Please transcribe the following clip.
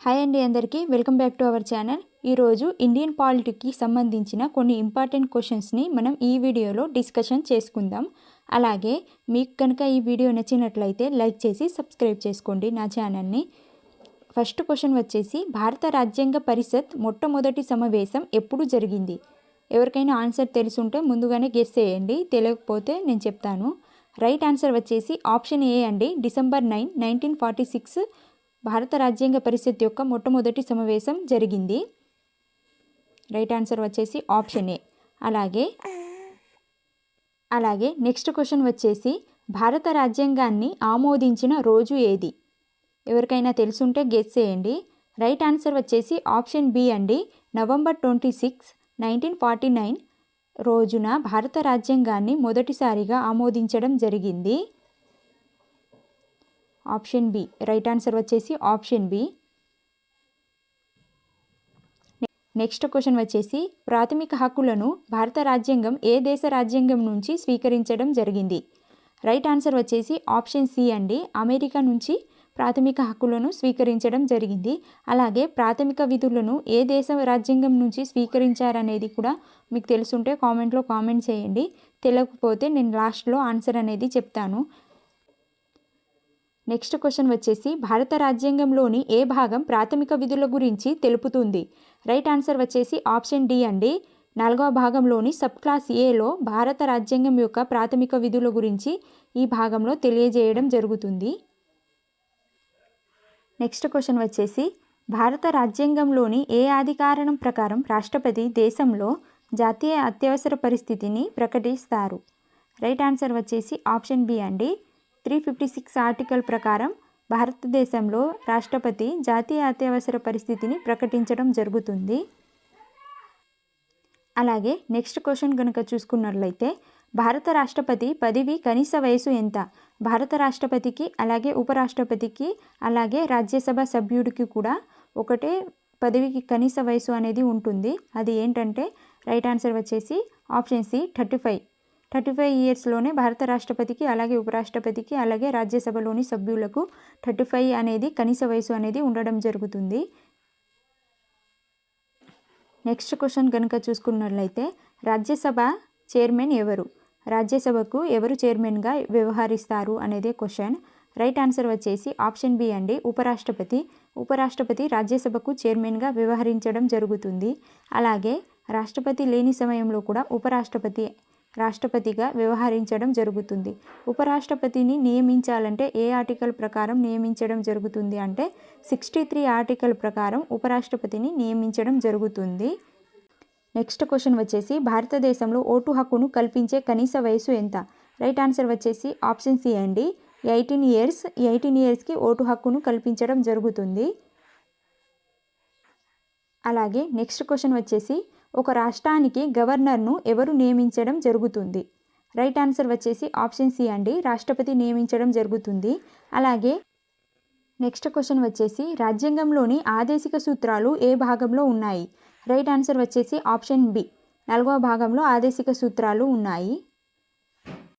Hi అండి అందరికీ welcome back to our channel. ఈరోజు ఇండియన్ పాలిటీకి సంబంధించిన కొన్ని ఇంపార్టెంట్ క్వశ్చన్స్ని మనం ఈ వీడియోలో డిస్కషన్ చేసుకుందాం. అలాగే మీకు కనుక ఈ వీడియో నచ్చినట్లయితే లైక్ చేసి సబ్స్క్రైబ్ చేసుకోండి నా ఛానల్ని. ఫస్ట్ క్వశ్చన్ వచ్చేసి భారత రాజ్యాంగ పరిషత్ మొట్టమొదటి సమావేశం ఎప్పుడు జరిగింది? ఎవరికైనా ఆన్సర్ తెలుసుంటే ముందుగానే గెస్ చేయండి, తెలియకపోతే నేను చెప్తాను. రైట్ ఆన్సర్ వచ్చేసి ఆప్షన్ ఏ అండి. డిసెంబర్ 9, 1946 భారత రాజ్యాంగ పరిషత్ యొక్క మొట్టమొదటి సమావేశం జరిగింది. రైట్ ఆన్సర్ వచ్చేసి ఆప్షన్ ఏ. అలాగే నెక్స్ట్ క్వశ్చన్ వచ్చేసి భారత రాజ్యాంగాన్ని ఆమోదించిన రోజు ఏది? ఎవరికైనా తెలుసుంటే గెస్ చేయండి. రైట్ ఆన్సర్ వచ్చేసి ఆప్షన్ బి అండి. నవంబర్ 26, 1949 రోజున భారత రాజ్యాంగాన్ని మొదటిసారిగా ఆమోదించడం జరిగింది. Option B. రైట్ ఆన్సర్ వచ్చేసి ఆప్షన్ బి. నెక్స్ట్ క్వశ్చన్ వచ్చేసి ప్రాథమిక హక్కులను భారత రాజ్యాంగం ఏ దేశ రాజ్యాంగం నుంచి స్వీకరించడం జరిగింది? రైట్ ఆన్సర్ వచ్చేసి ఆప్షన్ సి అండి. అమెరికా నుంచి ప్రాథమిక హక్కులను స్వీకరించడం జరిగింది. అలాగే ప్రాథమిక విధులను ఏ దేశ రాజ్యాంగం నుంచి స్వీకరించారనేది కూడా మీకు తెలుసుంటే కామెంట్లో కామెంట్ చేయండి. తెలియకపోతే నేను లాస్ట్లో ఆన్సర్ అనేది చెప్తాను. నెక్స్ట్ క్వశ్చన్ వచ్చేసి భారత రాజ్యాంగంలోని ఏ భాగం ప్రాథమిక విధుల గురించి తెలుపుతుంది? రైట్ ఆన్సర్ వచ్చేసి ఆప్షన్ డి అండి. 4వ భాగంలోని సబ్ క్లాస్ ఏలో భారత రాజ్యాంగం యొక్క ప్రాథమిక విధుల గురించి ఈ భాగంలో తెలియజేయడం జరుగుతుంది. నెక్స్ట్ క్వశ్చన్ వచ్చేసి భారత రాజ్యాంగంలోని ఏ అధికారణం ప్రకారం రాష్ట్రపతి దేశంలో జాతీయ అత్యవసర పరిస్థితిని ప్రకటిస్తారు? రైట్ ఆన్సర్ వచ్చేసి ఆప్షన్ బి అండి. 356 ఆర్టికల్ ప్రకారం భారతదేశంలో రాష్ట్రపతి జాతీయ అత్యవసర పరిస్థితిని ప్రకటించడం జరుగుతుంది. అలాగే నెక్స్ట్ క్వశ్చన్ కనుక చూసుకున్నట్లయితే భారత రాష్ట్రపతి పదవి కనీస వయసు ఎంత? భారత రాష్ట్రపతికి, అలాగే ఉపరాష్ట్రపతికి, అలాగే రాజ్యసభ సభ్యుడికి కూడా ఒకటే పదవికి కనీస వయసు అనేది ఉంటుంది. అది ఏంటంటే రైట్ ఆన్సర్ వచ్చేసి ఆప్షన్ సి 35 ఇయర్స్లోనే భారత రాష్ట్రపతికి, అలాగే ఉపరాష్ట్రపతికి, అలాగే రాజ్యసభలోని సభ్యులకు 35 అనేది కనీస వయసు అనేది ఉండడం జరుగుతుంది. నెక్స్ట్ క్వశ్చన్ కనుక చూసుకున్నట్లయితే రాజ్యసభ చైర్మన్ ఎవరు? రాజ్యసభకు ఎవరు చైర్మన్గా వ్యవహరిస్తారు అనేదే క్వశ్చన్. రైట్ ఆన్సర్ వచ్చేసి ఆప్షన్ బి అండి. ఉపరాష్ట్రపతి రాజ్యసభకు చైర్మన్గా వ్యవహరించడం జరుగుతుంది. అలాగే రాష్ట్రపతి లేని సమయంలో కూడా రాష్ట్రపతిగా వ్యవహరించడం జరుగుతుంది. ఉపరాష్ట్రపతిని నియమించాలంటే ఏ ఆర్టికల్ ప్రకారం నియమించడం జరుగుతుంది అంటే 63 ఆర్టికల్ ప్రకారం ఉపరాష్ట్రపతిని నియమించడం జరుగుతుంది. నెక్స్ట్ క్వశ్చన్ వచ్చేసి భారతదేశంలో ఓటు హక్కును కల్పించే కనీస వయసు ఎంత? రైట్ ఆన్సర్ వచ్చేసి ఆప్షన్ సి అండి. 18 ఇయర్స్. 18 ఇయర్స్కి ఓటు హక్కును కల్పించడం జరుగుతుంది. అలాగే నెక్స్ట్ క్వశ్చన్ వచ్చేసి ఒక రాష్ట్రానికి గవర్నర్ను ఎవరు నియమించడం జరుగుతుంది? రైట్ ఆన్సర్ వచ్చేసి ఆప్షన్ సి అండి. రాష్ట్రపతి నియమించడం జరుగుతుంది. అలాగే నెక్స్ట్ క్వశ్చన్ వచ్చేసి రాజ్యాంగంలోని ఆదేశిక సూత్రాలు ఏ భాగంలో ఉన్నాయి? రైట్ ఆన్సర్ వచ్చేసి ఆప్షన్ బి. 4వ భాగంలో ఆదేశిక సూత్రాలు ఉన్నాయి.